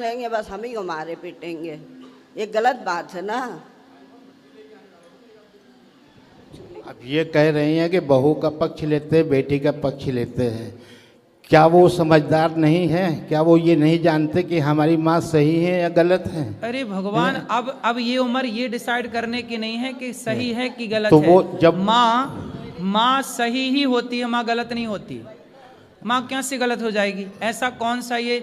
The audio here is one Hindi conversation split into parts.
लेंगे, बस हम ही को मारे पीटेंगे। ये गलत बात है ना। अब ये कह रही हैं कि बहू का पक्ष लेते हैं, बेटी का पक्ष लेते हैं। क्या वो समझदार नहीं है? क्या वो ये नहीं जानते कि हमारी माँ सही है या गलत है? अरे भगवान, अब ये उम्र ये डिसाइड करने की नहीं है कि सही है कि गलत तो है। वो जब माँ सही ही होती है, माँ गलत नहीं होती। माँ कैसे गलत हो जाएगी? ऐसा कौन सा ये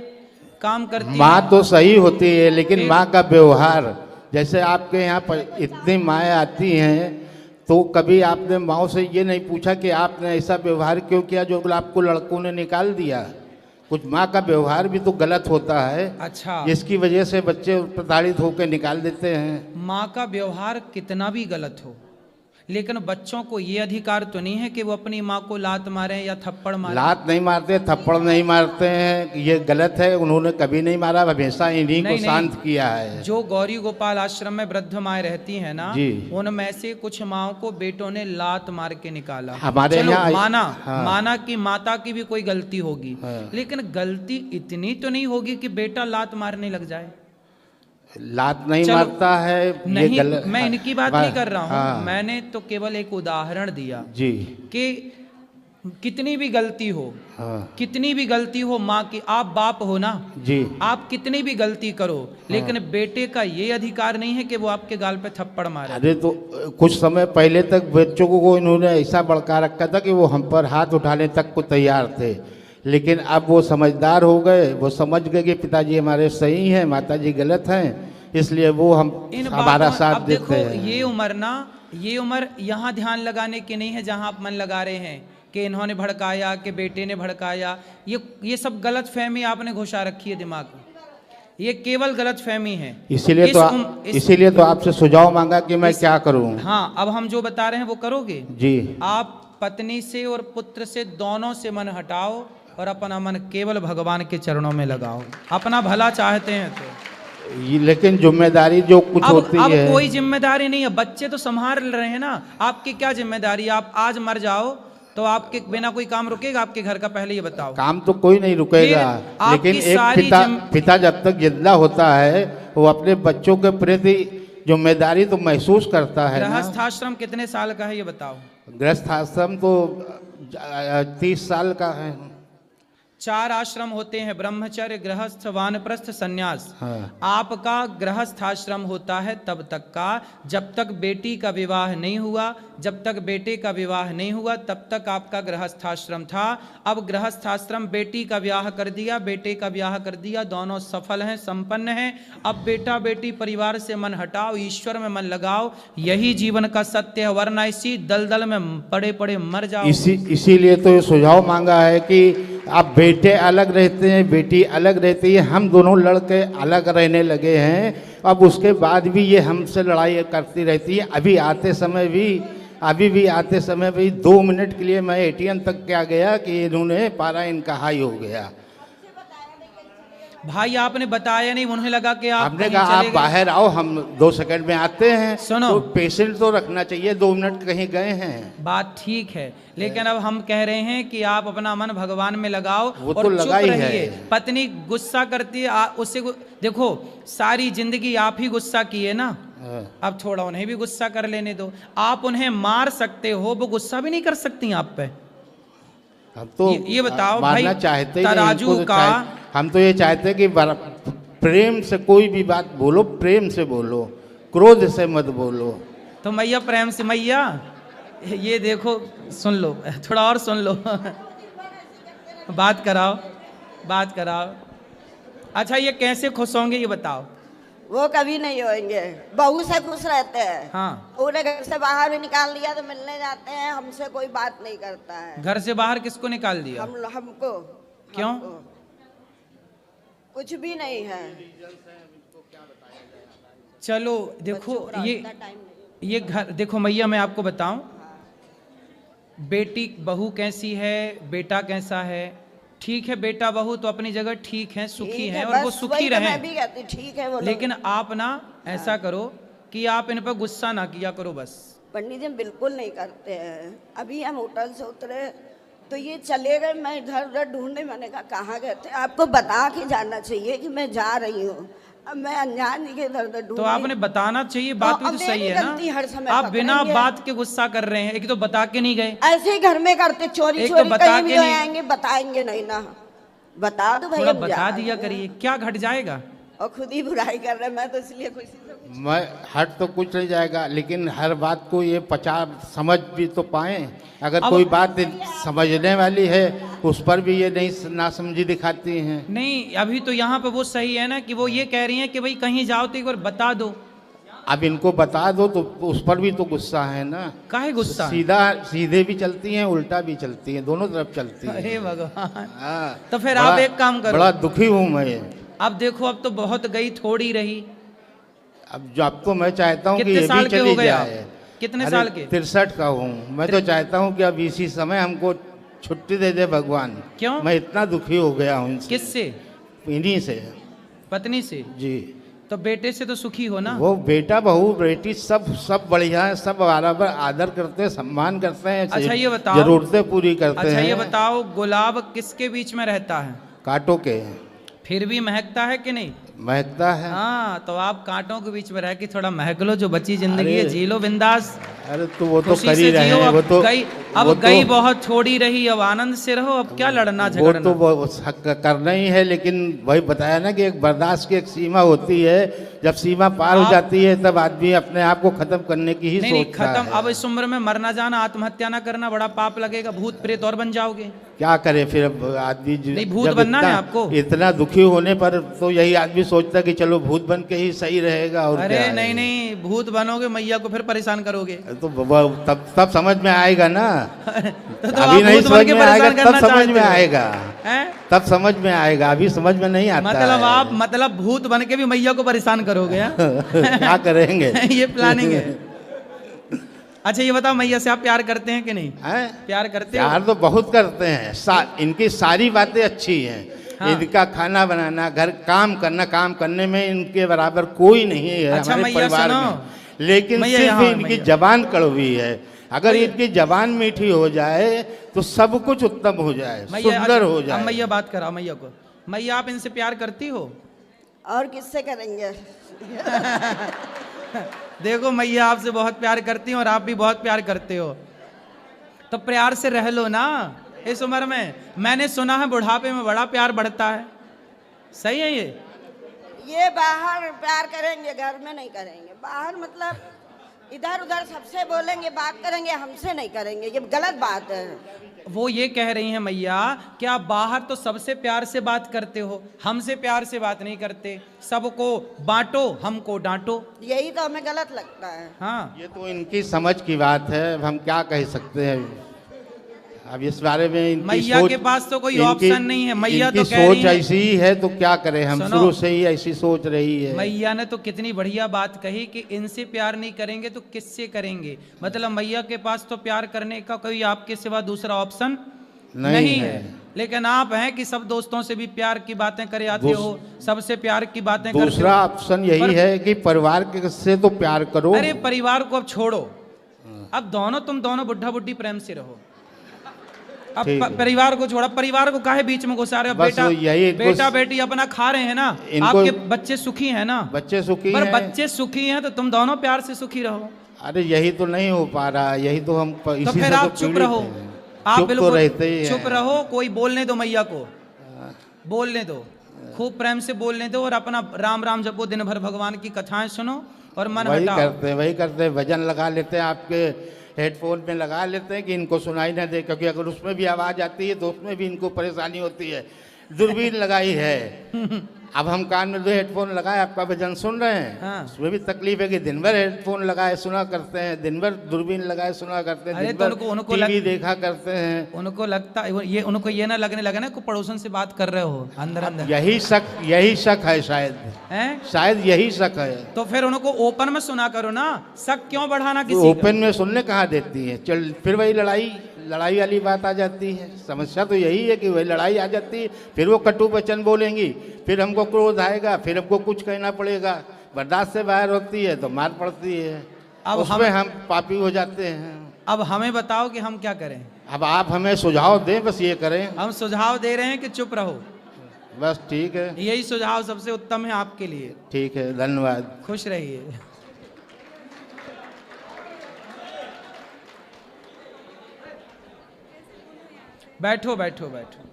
काम करती है? माँ तो सही होती है, लेकिन माँ का व्यवहार, जैसे आपके यहाँ पर इतनी माएँ आती हैं, तो कभी आपने माँ से ये नहीं पूछा कि आपने ऐसा व्यवहार क्यों किया जो आपको लड़कों ने निकाल दिया? कुछ माँ का व्यवहार भी तो गलत होता है। अच्छा, जिसकी वजह से बच्चे प्रताड़ित होकर निकाल देते हैं। माँ का व्यवहार कितना भी गलत हो, लेकिन बच्चों को ये अधिकार तो नहीं है कि वो अपनी माँ को लात मारें या थप्पड़ मारें। लात नहीं मारते, थप्पड़ नहीं मारते हैं, ये गलत है। उन्होंने कभी नहीं मारा, हमेशा इन्हीं को शांत किया है। जो गौरी गोपाल आश्रम में वृद्ध माएँ रहती हैं ना, जी, उनमें से कुछ माओ को बेटों ने लात मार के निकाला। हमारे यहाँ माना कि माता की भी कोई गलती होगी, लेकिन गलती इतनी तो नहीं होगी कि बेटा लात मारने लग जाए। लात नहीं मारता है, नहीं, मैं इनकी बात नहीं कर रहा हूँ। मैंने तो केवल एक उदाहरण दिया जी कि कितनी भी गलती हो, कितनी भी गलती हो माँ की, आप बाप हो ना जी, आप कितनी भी गलती करो, लेकिन बेटे का ये अधिकार नहीं है कि वो आपके गाल पे थप्पड़ मारे। अरे तो कुछ समय पहले तक बच्चों को इन्होंने ऐसा भड़का रखा था कि वो हम पर हाथ उठाने तक को तैयार थे, लेकिन अब वो समझदार हो गए। वो समझ गए कि पिताजी हमारे सही हैं, माताजी गलत हैं, इसलिए वो हमारा साथ देते हैं। ये उम्र ना, ये उम्र यहाँ ध्यान लगाने की नहीं है जहाँ आप मन लगा रहे हैं कि इन्होंने भड़काया, कि बेटे ने भड़काया। ये सब गलत फहमी आपने घुसा रखी है दिमाग में। ये केवल गलत फहमी है। इसीलिए तो आपसे सुझाव मांगा कि मैं क्या करूं। हाँ, अब हम जो बता रहे हैं वो करोगे जी। आप पत्नी से और पुत्र से दोनों से मन हटाओ और अपना मन केवल भगवान के चरणों में लगाओ। अपना भला चाहते हैं तो। लेकिन जिम्मेदारी जो कुछ होती अब है, कोई जिम्मेदारी नहीं है। बच्चे तो संभाल रहे हैं ना, आपकी क्या जिम्मेदारी? आप आज मर जाओ तो आपके बिना कोई काम रुकेगा आपके घर का? पहले ये बताओ। काम तो कोई नहीं रुकेगा, लेकिन एक पिता जब तक जिंदा होता है वो अपने बच्चों के प्रति जिम्मेदारी तो महसूस करता है। गृहस्थाश्रम कितने साल का है ये बताओ? गृहस्थाश्रम तो 30 साल का है। 4 आश्रम होते हैं, ब्रह्मचर्य, गृहस्थ, वानप्रस्थ, सन्यास। आपका गृहस्थाश्रम होता है तब तक का जब तक बेटी का विवाह नहीं हुआ। जब तक बेटे का विवाह नहीं हुआ तब तक आपका गृहस्थाश्रम था। अब गृहस्थाश्रम, बेटी का ब्याह कर दिया, बेटे का ब्याह कर दिया, दोनों सफल हैं, संपन्न हैं। अब बेटा बेटी परिवार से मन हटाओ, ईश्वर में मन लगाओ, यही जीवन का सत्य है, वरना इसी दलदल में पड़े पड़े मर जाओ। इसीलिए तो ये सुझाव मांगा है कि अब बेटे अलग रहते हैं, बेटी अलग रहती है, हम दोनों लड़के अलग रहने लगे हैं। अब उसके बाद भी ये हमसे लड़ाई करती रहती है। अभी भी आते समय भी 2 मिनट के लिए मैं ATM तक क्या गया कि इन्होंने पारा इनका हाई हो गया। भाई आपने बताया नहीं, उन्हें लगा कि आपने कहा आप बाहर आओ, हम 2 सेकंड में आते हैं। सुनो, तो पेशेंट तो रखना चाहिए, 2 मिनट कहीं गए हैं, बात ठीक है, लेकिन अब हम कह रहे हैं कि आप अपना मन भगवान में लगाओ और तो चुप रहिए। पत्नी गुस्सा करती है, उससे देखो सारी जिंदगी आप ही गुस्सा किए ना, अब थोड़ा उन्हें भी गुस्सा कर लेने दो। आप उन्हें मार सकते हो, वो गुस्सा भी नहीं कर सकती आप पे। हम तो ये बताओ भाई, चाहते तराजू का हम तो ये चाहते कि प्रेम से कोई भी बात बोलो, प्रेम से बोलो, क्रोध से मत बोलो। तो मैया प्रेम से, मैया ये देखो, सुन लो, थोड़ा और सुन लो बात कराओ। अच्छा, ये कैसे खुश होंगे ये बताओ? वो कभी नहीं होंगे, बहू से खुश रहते हैं। हाँ, उन्हें घर से बाहर भी निकाल दिया तो मिलने जाते हैं, हमसे कोई बात नहीं करता है। घर से बाहर किसको निकाल दिया? हमको। क्यों? कुछ भी नहीं है। चलो देखो, ये घर देखो मैया, मैं आपको बताऊं, बेटी बहू कैसी है, बेटा कैसा है, ठीक है, बेटा बहू तो अपनी जगह ठीक है, सुखी हैं, और वो सुखी रहें। मैं भी कहती ठीक है वो, लेकिन आप ना ऐसा करो कि आप इन पर गुस्सा ना किया करो बस। पंडित जी बिल्कुल नहीं करते हैं। अभी हम होटल से उतरे तो ये चले गए, मैं इधर उधर ढूंढने, मैंने कहा कहाँ गए थे, आपको बता के जाना चाहिए कि मैं जा रही हूँ। अब मैं अनजान के इधर उधर ढूंढ तो आपने बताना चाहिए, बात भी तो सही है ना। आप बिना बात के गुस्सा कर रहे हैं। एक तो बता के नहीं गए, ऐसे ही घर में करते, चोरी एक तो चोरी बता कहीं के भी नहीं- आएंगे, बताएंगे नहीं ना। बता दो भाई, थोड़ा हम बता जा दिया रहे हैं। करिए, क्या घट जाएगा। और खुद ही बुराई कर रहे हैं, मैं तो इसलिए खुशी से मैं हट तो कुछ नहीं जाएगा, लेकिन हर बात को ये समझ भी तो पाएं। अगर अब- कोई बात समझने वाली है उस पर भी ये नहीं नासमझी दिखाती हैं। नहीं, अभी तो यहाँ पे वो सही है ना कि वो ये कह रही हैं कि भाई कहीं जाओ तो एक बार बता दो। अब इनको बता दो तो उस पर भी तो गुस्सा है ना। काहे गुस्सा है? सीधे भी चलती हैं, उल्टा भी चलती हैं, दोनों तरफ चलती हैं। अरे भगवान। हाँ, तो फिर आप एक काम करो। बड़ा दुखी हूँ मैं। अब देखो, अब तो बहुत गई, थोड़ी रही। अब तो मैं चाहता हूँ कि कितने ये साल भी के हो चली गए आप? जाए। कितने अरे, साल के? 63 का हूँ मैं। तो चाहता हूँ कि अब इसी समय हमको छुट्टी दे दे भगवान। क्यों? मैं इतना दुखी हो गया हूँ इनसे। किससे? इन्हीं से। पत्नी से? जी। तो बेटे से तो सुखी हो ना। वो बेटा बहू बेटी सब बढ़िया है, सब बराबर आदर करते हैं, सम्मान करते हैं। अच्छा ये बताओ, जरूरतें पूरी करते हैं। अच्छा ये बताओ, गुलाब किसके बीच में रहता है? कांटों के। फिर भी महकता है कि नहीं? महकता है। हाँ, तो आप कांटों के बीच में रह के थोड़ा महक लो, जो बची जिंदगी है अरे, जी लो बिंदास। अरे तो वो तो खुशी कर ही से रहे जियो। हैं। अब वो तो गई, अब वो गई तो, बहुत, छोड़ी रही, अब आनंद से रहो। अब क्या लड़ना वो झगड़ना। तो वो करना ही है, लेकिन वही बताया ना कि एक बर्दाश्त की एक सीमा होती है। जब सीमा पार हो जाती है तब आदमी अपने आप को खत्म करने की ही नहीं सोचता खत्म। है। अब इस उम्र में मरना जाना, आत्महत्या ना करना, बड़ा पाप लगेगा, भूत प्रेत और बन जाओगे। क्या करे फिर अब आदमी नहीं, भूत बनना है आपको। इतना दुखी होने पर तो यही आदमी सोचता कि चलो भूत बन के ही सही रहेगा। और अरे क्या है। नहीं नहीं, भूत बनोगे मैया को फिर परेशान करोगे। तो तब समझ में आएगा ना। तो अभी आप नहीं भूत बन समझ के में आएगा, परेशान करना तब समझ चाहते में हो। आएगा। हैं? तब समझ में आएगा, अभी समझ में नहीं आता मतलब है। आप भूत बन के भी मैया को परेशान करोगे। हाँ? क्या करेंगे। ये प्लानिंग है। अच्छा ये बताओ, मैया से आप प्यार करते हैं कि नहीं? हैं? प्यार करते हो? प्यार तो बहुत करते हैं। इनकी सारी बातें अच्छी हैं। हाँ। इनका खाना बनाना, घर काम करना, काम करने में इनके बराबर कोई नहीं है अच्छा, हमारे मैया परिवार सुनो। में। लेकिन मैया सिर्फ यहाँ, इनकी मैया। जबान कड़वी है। अगर मैया। इनकी जबान मीठी हो जाए तो सब कुछ उत्तम हो जाए, सुंदर हो अब जाए। मैया बात करा मैया को। मैया आप इनसे प्यार करती हो? और किससे करेंगे। देखो मैया आपसे बहुत प्यार करती हैं और आप भी बहुत प्यार करते हो, तो प्यार से रह लो ना इस उम्र में। मैंने सुना है बुढ़ापे में बड़ा प्यार बढ़ता है, सही है ये बाहर प्यार करेंगे, घर में नहीं करेंगे। बाहर मतलब इधर उधर सबसे बोलेंगे, बात करेंगे, हमसे नहीं करेंगे, ये गलत बात है। वो ये कह रही हैं मैया कि आप बाहर तो सबसे प्यार से बात करते हो, हमसे प्यार से बात नहीं करते। सबको बांटो, हमको डांटो। यही तो हमें गलत लगता है। हाँ, ये तो इनकी समझ की बात है, अब हम क्या कह सकते हैं। अब इस बारे में इनकी मैया सोच, के पास तो कोई इनकी- ऑप्शन नहीं है। मैया इनकी तो कह रही सोच हैं, ऐसी ही है तो क्या करें हम। सुनो। शुरू से ही ऐसी सोच रही है। मैया ने तो कितनी बढ़िया बात कही कि इनसे प्यार नहीं करेंगे तो किससे करेंगे। मतलब मैया के पास तो प्यार करने का कोई आपके सिवा दूसरा ऑप्शन नहीं है। लेकिन आप हैं कि सब दोस्तों से भी प्यार की बातें करे आते हो, सबसे प्यार की बातें करते हो। दूसरा ऑप्शन यही है कि परिवार के से तो प्यार करो। अरे परिवार को अब छोड़ो, अब तुम दोनों बुढ़ा बुढ़ी प्रेम से रहो। अब ठीक है। परिवार को छोड़ा, परिवार को काहे बीच में घुसा रहे हो? बस यही इनको- बेटा बेटी अपना खा रहे हैं ना, इनको- आपके बच्चे सुखी हैं ना। बच्चे सुखी पर हैं। बच्चे सुखी हैं तो तुम दोनों प्यार से सुखी रहो। अरे यही तो नहीं हो पा रहा, यही तो हम तो इसी फिर से आप तो चुप पीड़ित रहो, हैं। आप चुप तो बिल्कुल रहते ही चुप हैं। रहो। कोई बोलने दो मैया को, बोलने दो, खूब प्रेम से बोलने दो और अपना राम राम जपो, दिन भर भगवान की कथाएं सुनो और मन वही हटाओ। वही करते हैं। भजन लगा लेते हैं, आपके हेडफोन में लगा लेते हैं कि इनको सुनाई ना दे, क्योंकि अगर उसमें भी आवाज़ आती है तो उसमें भी इनको परेशानी होती है। दूरबीन लगाई है, अब हम कान में दो हेडफोन लगाए, आपका भजन सुन रहे हैं। हाँ। उसमें भी तकलीफ है कि दिन भर हेडफोन लगाए सुना करते हैं, दिन भर दूरबीन लगाए सुना करते हैं, अरे दिन तो भर उनको टीवी देखा करते हैं। उनको लगता ये, उनको ये ना लगने लगे ना कि पड़ोसन से बात कर रहे हो अंदर अंदर, यही शक है शायद, हैं? शायद यही शक है। तो फिर उनको ओपन में सुना करो ना, शक क्यों बढ़ाना तो किसी का? ओपन में सुनने कहाँ देती है। चल फिर वही लड़ाई वाली बात आ जाती है। समस्या तो यही है कि वही लड़ाई आ जाती है, फिर वो कटु वचन बोलेंगी, फिर हमको क्रोध आएगा, फिर हमको कुछ कहना पड़ेगा। बर्दाश्त से बाहर होती है तो मार पड़ती है। अब उसमें हम पापी हो जाते हैं। अब हमें बताओ कि हम क्या करें। अब आप हमें सुझाव दें, बस ये करें। हम सुझाव दे रहे हैं कि चुप रहो। बस ठीक है। यही सुझाव सबसे उत्तम है आपके लिए। ठीक है, धन्यवाद। खुश रहिए। बैठो बैठो बैठो।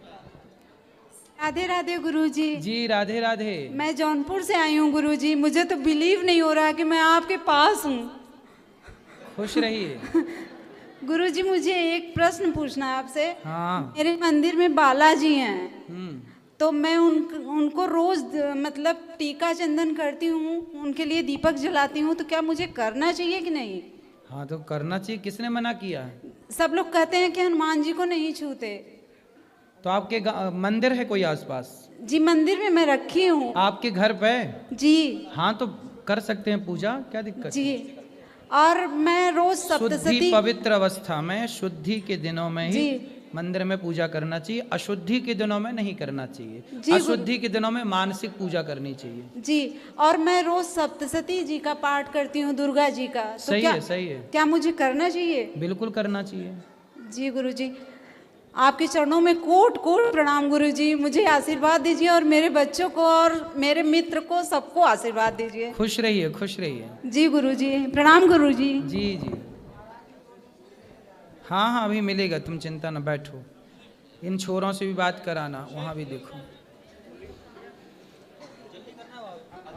राधे राधे गुरुजी। जी राधे राधे। मैं जौनपुर से आई हूँ गुरुजी, मुझे तो बिलीव नहीं हो रहा कि मैं आपके पास हूँ। खुश रहिए। गुरुजी मुझे एक प्रश्न पूछना है आपसे। हाँ। मेरे मंदिर में बालाजी हैं, तो मैं उनको रोज मतलब टीका चंदन करती हूँ, उनके लिए दीपक जलाती हूँ, तो क्या मुझे करना चाहिए कि नहीं? हाँ तो करना चाहिए, किसने मना किया? सब लोग कहते हैं कि हनुमान जी को नहीं छूते। तो आपके मंदिर है कोई आसपास? जी मंदिर में मैं रखी हूँ। आपके घर पे? जी। हाँ तो कर सकते हैं पूजा, क्या दिक्कत? जी। और मैं रोज शुद्धि सप्तशती पवित्र अवस्था में, शुद्धि के दिनों में ही मंदिर में पूजा करना चाहिए। अशुद्धि के दिनों में नहीं करना चाहिए। अशुद्धि के दिनों में मानसिक पूजा करनी चाहिए। जी। और मैं रोज सप्तशती जी का पाठ करती हूँ, दुर्गा जी का। तो सही है, सही है। क्या मुझे करना चाहिए? बिल्कुल करना चाहिए। जी गुरुजी, आपके चरणों में कोट कोट प्रणाम गुरुजी। मुझे आशीर्वाद दीजिए और मेरे बच्चों को और मेरे मित्र को सबको आशीर्वाद दीजिए। खुश रहिए, खुश रहिए। जी गुरुजी, प्रणाम गुरुजी। जी जी। हाँ हाँ अभी मिलेगा, तुम चिंता न बैठो। इन छोरों से भी बात कराना, वहाँ भी देखो।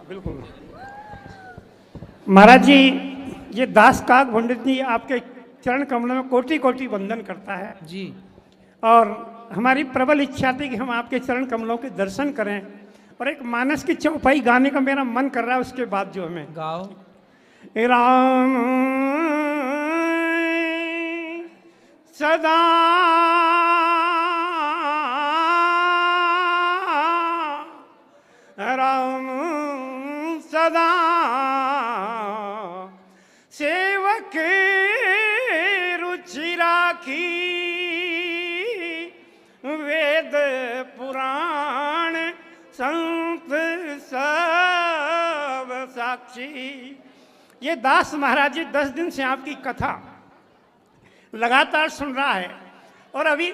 बिल्कुल महाराज जी, ये दास काग पंडित जी आपके चरण कमलों में कोटि कोटि वंदन करता है जी। और हमारी प्रबल इच्छा थी कि हम आपके चरण कमलों के दर्शन करें, और एक मानस की चौपाई गाने का मेरा मन कर रहा है। उसके बाद जो हमें गाओ। राम सदा राम सदा सेवक रुचि राखी, वेद पुराण संत सब साक्षी। ये दास महाराज जी 10 दिन से आपकी कथा लगातार सुन रहा है, और अभी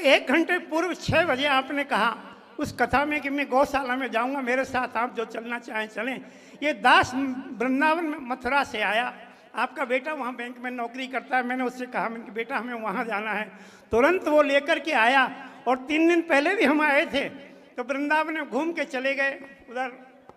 1 घंटे पूर्व 6 बजे आपने कहा उस कथा में कि मैं गौशाला में जाऊंगा, मेरे साथ आप जो चलना चाहें चलें। ये दास वृंदावन में मथुरा से आया, आपका बेटा वहाँ बैंक में नौकरी करता है। मैंने उससे कहा मैंने कि बेटा हमें वहाँ जाना है, तुरंत वो लेकर के आया। और 3 दिन पहले भी हम आए थे, तो वृंदावन में घूम के चले गए। उधर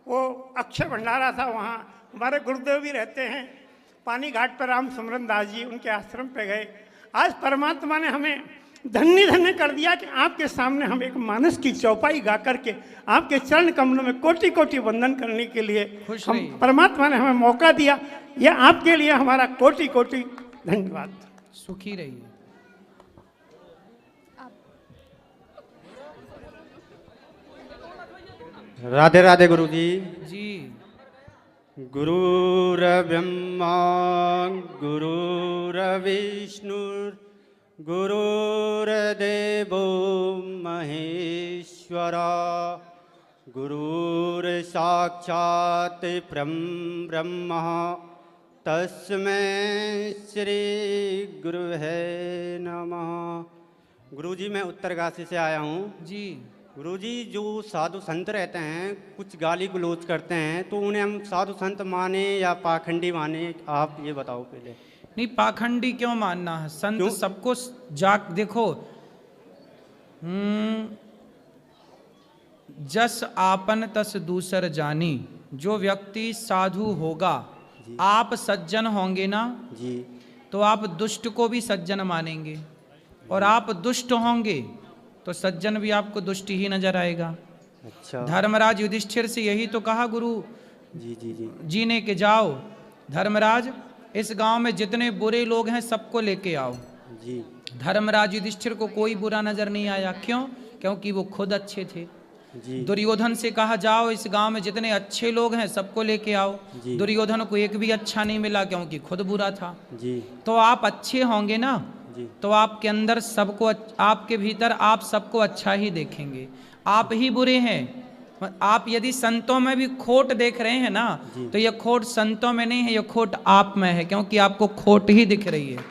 वो अक्षय भंडारा था, वहाँ हमारे गुरुदेव भी रहते हैं। पानी घाट पर राम सुमरन दास जी, उनके आश्रम पे गए। आज परमात्मा ने हमें धन्य धन्य कर दिया कि आपके सामने हम एक मानस की चौपाई गा करके आपके चरण कमलों में कोटि कोटि वंदन करने के लिए हम परमात्मा ने हमें मौका दिया। यह आपके लिए हमारा कोटि कोटि धन्यवाद। सुखी रहिए। राधे राधे गुरु जी। जी। गुरुर्ब्रह्मा गुरुर्विष्णु गुरुर्देवो महेश्वरा, गुरुर्साक्षात् परब्रह्म तस्मै श्री गुरुवे नमः। गुरुजी मैं उत्तरकाशी से आया हूँ। जी। गुरुजी जो साधु संत रहते हैं कुछ गाली गलौज करते हैं, तो उन्हें हम साधु संत माने या पाखंडी माने, आप ये बताओ पहले। नहीं, पाखंडी क्यों मानना है? संत सबको देखो, जस आपन तस दूसर जानी। जो व्यक्ति साधु होगा, आप सज्जन होंगे ना जी, तो आप दुष्ट को भी सज्जन मानेंगे, और आप दुष्ट होंगे तो सज्जन भी आपको दुष्ट ही नजर आएगा। अच्छा। धर्मराज युधिष्ठिर से यही तो कहा गुरु जी जी जी जी ने कि जाओ धर्मराज, इस गांव में जितने बुरे लोग हैं सबको लेके आओ। जी। धर्मराज युधिष्ठिर को कोई बुरा नजर नहीं आया। क्यों? क्योंकि वो खुद अच्छे थे। जी। दुर्योधन से कहा जाओ इस गांव में जितने अच्छे लोग हैं सबको लेके आओ। दुर्योधन को एक भी अच्छा नहीं मिला क्योंकि खुद बुरा था। जी। तो आप अच्छे होंगे ना, तो आपके अंदर सबको, आपके भीतर आप सबको अच्छा ही देखेंगे। आप ही बुरे हैं आप यदि संतों में भी खोट देख रहे हैं ना, तो ये खोट संतों में नहीं है, ये खोट आप में है, क्योंकि आपको खोट ही दिख रही है।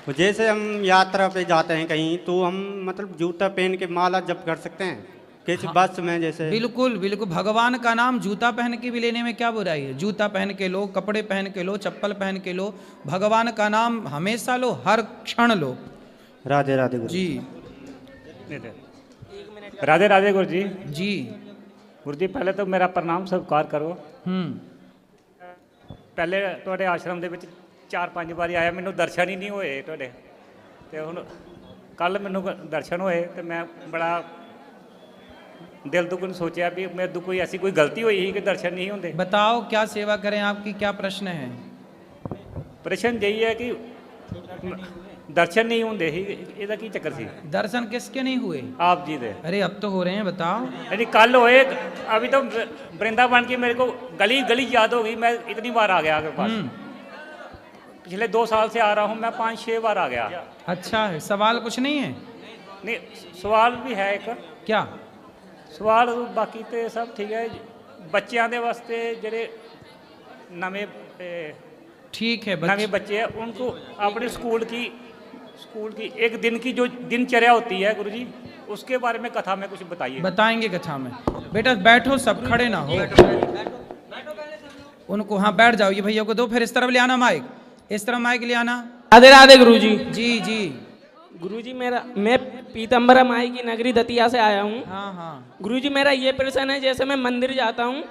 तो जैसे हम यात्रा पे जाते हैं कहीं, तो हम मतलब जूता पहन के माला जप कर सकते हैं किसी बस में जैसे? बिल्कुल बिल्कुल, भगवान का नाम जूता पहन के भी लेने में क्या बुराई है। जूता पहन के लो, कपड़े पहन के लो, चप्पल पहन के लो, भगवान का नाम हमेशा लो, हर क्षण लो। राधे राधे गुरु जी राधे राधे गुरु जी। जी गुरु जी पहले तो मेरा प्रणाम स्वीकार करो। ਪਹਿਲੇ ਤੁਹਾਡੇ ਆਸ਼ਰਮ ਦੇ ਵਿੱਚ 4-5 ਵਾਰੀ ਆਇਆ, ਮੈਨੂੰ ਦਰਸ਼ਨ ਹੀ ਨਹੀਂ ਹੋਏ ਤੁਹਾਡੇ, ਤੇ ਹੁਣ ਕੱਲ ਮੈਨੂੰ ਦਰਸ਼ਨ ਹੋਏ ਤੇ ਮੈਂ ਬੜਾ दिल दुख सोचा भी मेरे तो कोई ऐसी कोई गलती हुई कि दर्शन नहीं होंगे। बताओ क्या सेवा करें, आपकी क्या प्रश्न है? प्रश्न यही है कि दर्शन नहीं होंगे ही, ਇਹਦਾ ਕੀ ਚੱਕਰ ਸੀ? दर्शन किसके नहीं हुए? आप जी दे। अरे अब तो हो रहे हैं, बताओ। यदि कल होए, अभी तो वृंदावन की मेरे को गली गली याद हो गई, मैं इतनी बार आ गया आपके पास। पिछले 2 साल से आ रहा हूँ मैं, 5-6 बार आ गया। अच्छा है, सवाल कुछ नहीं है? नहीं, सवाल भी है एक। क्या सवाल? बाकी तो सब ठीक है। बच्चों के वास्ते ਜਿਹੜੇ नवे ठीक है, नवे बच्चे हैं, उनको अपने स्कूल की एक दिन की जो दिनचर्या होती है गुरु जी, उसके बारे में कथा में कुछ बताइए। बताएंगे कथा में। बेटा बैठो, सब खड़े ना हो, उनको हाँ बैठ जाओ। ये भैया को दो, फिर इस तरफ ले आना माइक, इस तरफ माइक ले आना। राधे राधे गुरु जी। जी जी गुरुजी मैं पीतम्बरा माई की नगरी दतिया से आया हूँ। हाँ हाँ गुरुजी मेरा ये प्रश्न है, जैसे मैं मंदिर जाता हूँ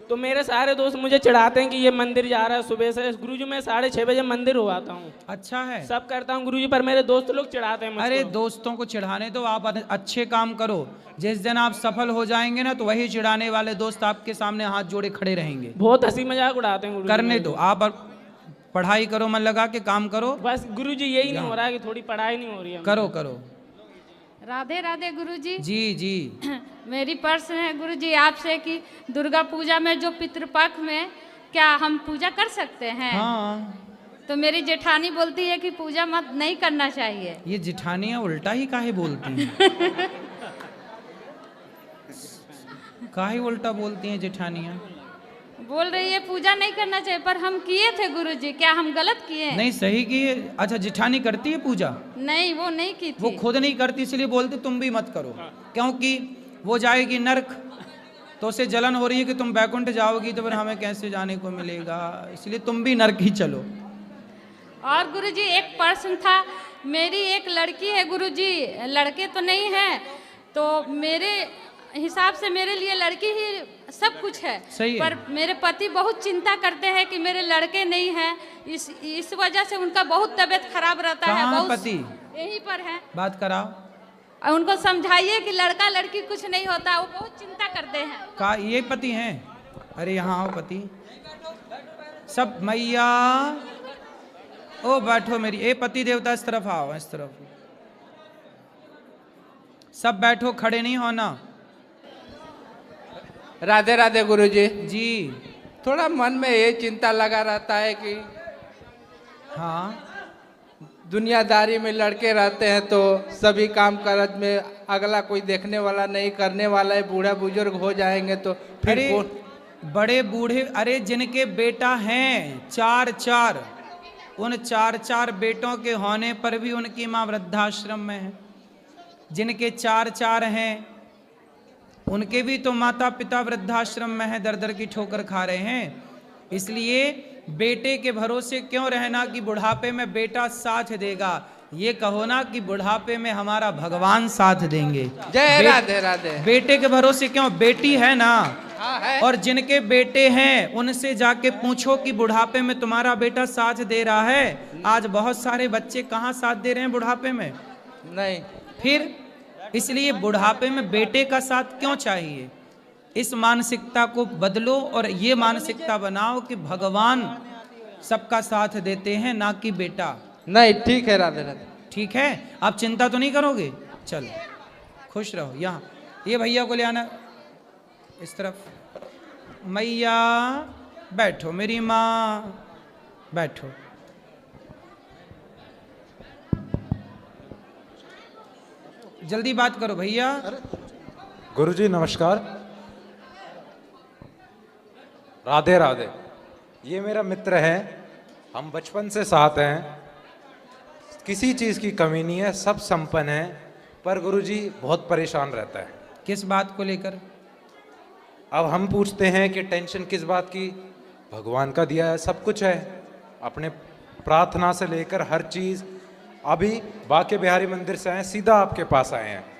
तो मेरे सारे दोस्त मुझे चिढ़ाते हैं कि ये मंदिर जा रहा है सुबह से। गुरुजी मैं 6:30 बजे मंदिर हो आता हूँ, अच्छा है, सब करता हूँ गुरुजी, पर मेरे दोस्त लोग चिढ़ाते हैं मुझको। अरे दोस्तों को चिढ़ाने दो, आप अच्छे काम करो। जिस दिन आप सफल हो जाएंगे ना, तो वही चिढ़ाने वाले दोस्त आपके सामने हाथ जोड़े खड़े रहेंगे। बहुत हंसी मजाक उड़ाते हैं गुरुजी। करने दो, आप पढ़ाई करो, मन लगा के काम करो। बस गुरुजी यही नहीं हो रहा है कि थोड़ी पढ़ाई नहीं हो रही है। करो करो। राधे राधे गुरुजी। जी जी मेरी प्रश्न है गुरुजी आपसे कि दुर्गा पूजा में जो पितृपक्ष में क्या हम पूजा कर सकते हैं? हाँ, तो मेरी जेठानी बोलती है कि पूजा मत नहीं करना चाहिए। ये जेठानियाँ उल्टा ही काहे बोलती हैं? काहे उल्टा बोलती हैं जेठानियाँ? बोल रही है पूजा नहीं करना चाहिए, पर हम किए थे गुरुजी, क्या हम गलत किए? नहीं, सही किए। अच्छा, जेठानी करती है पूजा? नहीं, वो नहीं की थी। वो खुद नहीं करती, इसलिए बोलती तुम भी मत करो, क्योंकि वो जाएगी नरक, तो उसे जलन हो रही है कि तुम बैकुंठ जाओगी, तो फिर हमें कैसे जाने को मिलेगा, इसलिए तुम भी नरक ही चलो। और गुरुजी एक प्रश्न था, मेरी एक लड़की है गुरुजी, लड़के तो नहीं है, तो मेरे हिसाब से मेरे लिए लड़की ही सब कुछ है। सही है। पर मेरे पति बहुत चिंता करते हैं कि मेरे लड़के नहीं हैं, इस वजह से उनका बहुत तबीयत खराब रहता है। बहुत पति यहीं पर है, बात कराओ, और उनको समझाइए कि लड़का लड़की कुछ नहीं होता, वो बहुत चिंता करते हैं। का ये पति हैं? अरे यहाँ आओ पति, सब मैया, ओ बैठो मेरी, ए पति देवता इस तरफ आओ, इस तरफ सब बैठो, खड़े नहीं होना। राधे राधे गुरुजी। जी थोड़ा मन में ये चिंता लगा रहता है कि हाँ, दुनियादारी में लड़के रहते हैं तो सभी काम काज में अगला कोई देखने वाला नहीं, करने वाला है, बूढ़ा बुजुर्ग हो जाएंगे तो फिर अरे बड़े बूढ़े, अरे जिनके बेटा हैं 4-4, उन 4-4 बेटों के होने पर भी उनकी माँ वृद्धाश्रम में है। जिनके 4-4 हैं उनके भी तो माता पिता वृद्धाश्रम में है, दर दर की ठोकर खा रहे हैं। इसलिए बेटे के भरोसे क्यों रहना कि बुढ़ापे में बेटा साथ देगा, ये कहो ना कि बुढ़ापे में हमारा भगवान साथ देंगे। जय राधे राधे। बेटे के भरोसे क्यों, बेटी है ना। हाँ है। और जिनके बेटे हैं उनसे जाके पूछो कि बुढ़ापे में तुम्हारा बेटा साथ दे रहा है। आज बहुत सारे बच्चे कहाँ साथ दे रहे हैं बुढ़ापे में? नहीं। फिर इसलिए बुढ़ापे में बेटे का साथ क्यों चाहिए? इस मानसिकता को बदलो और ये मानसिकता बनाओ कि भगवान सबका साथ देते हैं, ना कि बेटा। नहीं, ठीक है राधे राधे। ठीक है, आप चिंता तो नहीं करोगे? चलो खुश रहो। यहाँ ये भैया को ले आना इस तरफ। मैया बैठो मेरी माँ, बैठो। जल्दी बात करो भैया। गुरुजी नमस्कार। राधे राधे। ये मेरा मित्र है, हम बचपन से साथ हैं, किसी चीज़ की कमी नहीं है, सब संपन्न है, पर गुरुजी बहुत परेशान रहता है। किस बात को लेकर? अब हम पूछते हैं कि टेंशन किस बात की, भगवान का दिया है, सब कुछ है, अपने प्रार्थना से लेकर हर चीज़। अभी बाके बिहारी मंदिर से आए, सीधा आपके पास आए हैं।